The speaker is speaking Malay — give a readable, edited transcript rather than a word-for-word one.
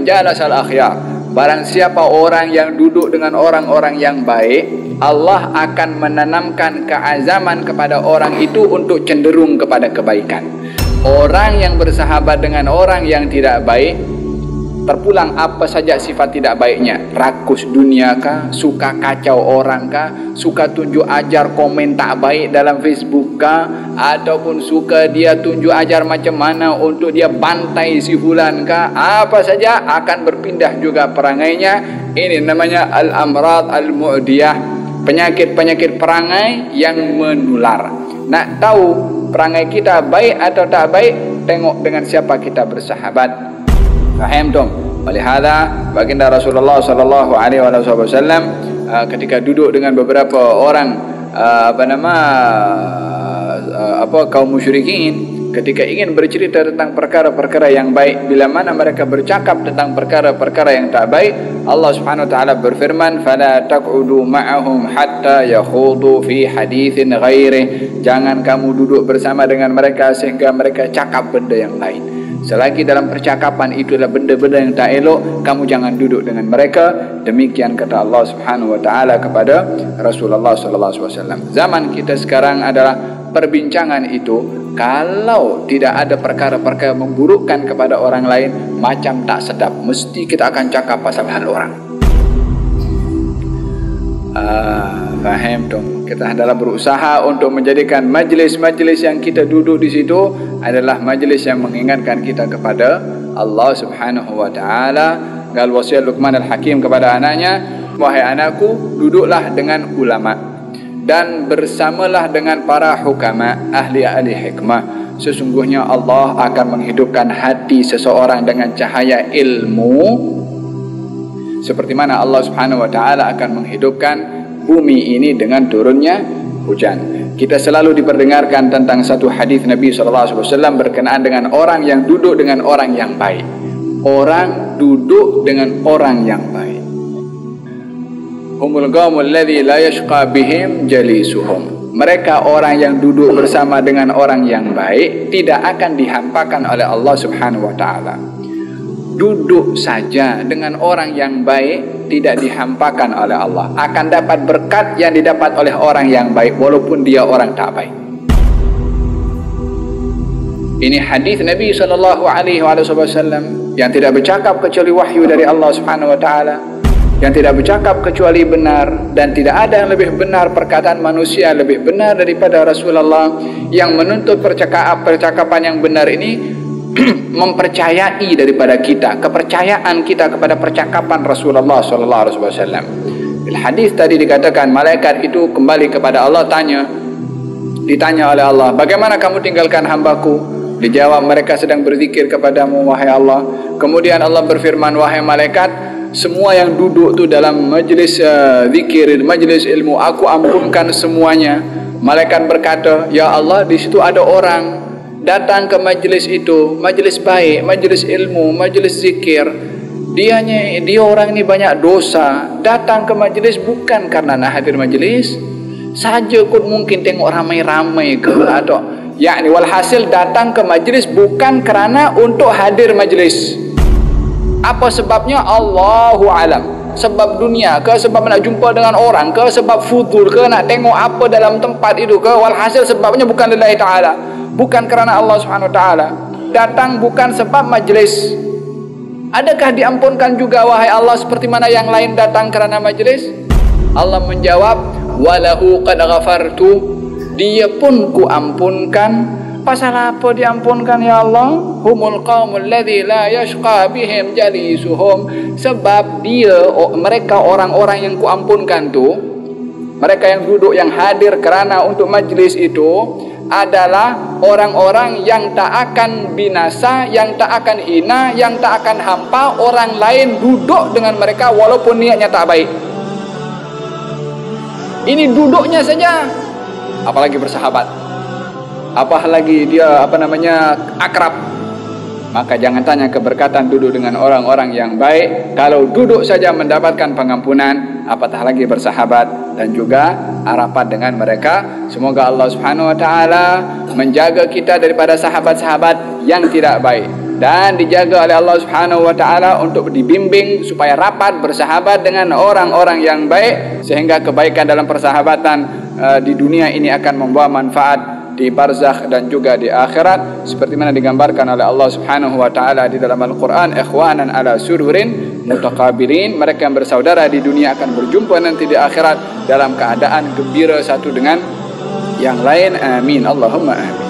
jalasal akhyar, barang siapa orang yang duduk dengan orang-orang yang baik, Allah akan menanamkan keazaman kepada orang itu untuk cenderung kepada kebaikan. Orang yang bersahabat dengan orang yang tidak baik, terpulang apa saja sifat tidak baiknya. Rakus dunia kah, suka kacau orang kah, suka tunjuk ajar komen tak baik dalam Facebook kah, ataupun suka dia tunjuk ajar macam mana untuk dia bantai si fulan kah, apa saja akan berpindah juga perangainya. Ini namanya al-amrad al-mu'diyah, penyakit-penyakit perangai yang menular. Nak tahu perangai kita baik atau tak baik, tengok dengan siapa kita bersahabat. Faham dong? Oleh hadza baginda Rasulullah sallallahu alaihi wasallam ketika duduk dengan beberapa orang kaum musyrikin, ketika ingin bercerita tentang perkara-perkara yang baik, bila mana mereka bercakap tentang perkara-perkara yang tak baik, Allah Subhanahu wa taala berfirman, "Fala taq'udu ma'ahum hatta yakhudu fi haditsin ghairi." Jangan kamu duduk bersama dengan mereka sehingga mereka cakap benda yang lain. Selagi dalam percakapan itu adalah benda-benda yang tak elok, kamu jangan duduk dengan mereka. Demikian kata Allah Subhanahu wa taala kepada Rasulullah sallallahu alaihi wasallam. Zaman kita sekarang adalah perbincangan itu, kalau tidak ada perkara-perkara memburukkan kepada orang lain, macam tak sedap, mesti kita akan cakap pasal hal orang. Faham dong? Kita adalah berusaha untuk menjadikan majlis-majlis yang kita duduk di situ adalah majlis yang mengingatkan kita kepada Allah Subhanahu wa taala. Gal wasiat Luqman al-Hakim kepada anaknya, "Wahai anakku, duduklah dengan ulama dan bersamalah dengan para hukama, ahli-ahli hikmah. Sesungguhnya Allah akan menghidupkan hati seseorang dengan cahaya ilmu, seperti mana Allah Subhanahu wa taala akan menghidupkan bumi ini dengan turunnya hujan." Kita selalu diperdengarkan tentang satu hadis Nabi SAW berkenaan dengan orang yang duduk dengan orang yang baik. Orang duduk dengan orang yang baik. Humul qaumul ladzi la yashqa bihim jalisuhum. Mereka orang yang duduk bersama dengan orang yang baik tidak akan dihampakan oleh Allah Subhanahu wa taala. Duduk saja dengan orang yang baik tidak dihampakan oleh Allah, akan dapat berkat yang didapat oleh orang yang baik walaupun dia orang tak baik. Ini hadis Nabi sallallahu alaihi wasallam yang tidak bercakap kecuali wahyu dari Allah Subhanahu wa taala, yang tidak bercakap kecuali benar, dan tidak ada yang lebih benar perkataan manusia lebih benar daripada Rasulullah yang menuntut percakapan yang benar ini mempercayai daripada kita, kepercayaan kita kepada percakapan Rasulullah sallallahu alaihi wasallam. Di hadis tadi dikatakan malaikat itu kembali kepada Allah, ditanya oleh Allah, "Bagaimana kamu tinggalkan hambaku?" Dijawab, "Mereka sedang berzikir kepadamu wahai Allah." Kemudian Allah berfirman, "Wahai malaikat, semua yang duduk tu dalam majlis zikir, majlis ilmu, aku ampunkan semuanya." Malaikat berkata, "Ya Allah, di situ ada orang datang ke majlis itu, majlis baik, majlis ilmu, majlis zikir. Dia orang ini banyak dosa. Datang ke majlis bukan karena nak hadir majlis saja, kot mungkin tengok ramai-ramai ke, atau yakni walhasil datang ke majlis bukan kerana untuk hadir majlis. Apa sebabnya? Allahu alam. Sebab dunia ke, sebab nak jumpa dengan orang ke, sebab fudul ke, nak tengok apa dalam tempat itu ke, walhasil sebabnya bukan lillahi ta'ala, bukan kerana Allah Subhanahu wa taala. Datang bukan sebab majlis. Adakah diampunkan juga wahai Allah seperti mana yang lain datang kerana majlis? Allah menjawab, "Walahu qad ghafartu." Dia pun ku ampunkan. Pasal apa diampunkan ya Allah? Humul qaumul ladzi la yashqa bihim jalisuhum. Sebab mereka orang-orang yang ku ampunkan tu, mereka yang duduk, yang hadir kerana untuk majlis itu adalah orang-orang yang tak akan binasa, yang tak akan hina, yang tak akan hampa orang lain duduk dengan mereka walaupun niatnya tak baik. Ini duduknya saja, apalagi bersahabat, apalagi dia akrab. Maka jangan tanya keberkatan duduk dengan orang-orang yang baik. Kalau duduk saja mendapatkan pengampunan, apatah lagi bersahabat dan juga rapat dengan mereka. Semoga Allah Subhanahu wa taala menjaga kita daripada sahabat-sahabat yang tidak baik. dan dijaga oleh Allah Subhanahu wa taala untuk dibimbing supaya rapat bersahabat dengan orang-orang yang baik, sehingga kebaikan dalam persahabatan di dunia ini akan membawa manfaat di barzakh dan juga di akhirat, seperti mana digambarkan oleh Allah Subhanahu wa taala di dalam Al-Qur'an, ikhwanan ala sururin mutaqabilin, mereka yang bersaudara di dunia akan berjumpa nanti di akhirat dalam keadaan gembira satu dengan yang lain. Amin, Allahumma amin.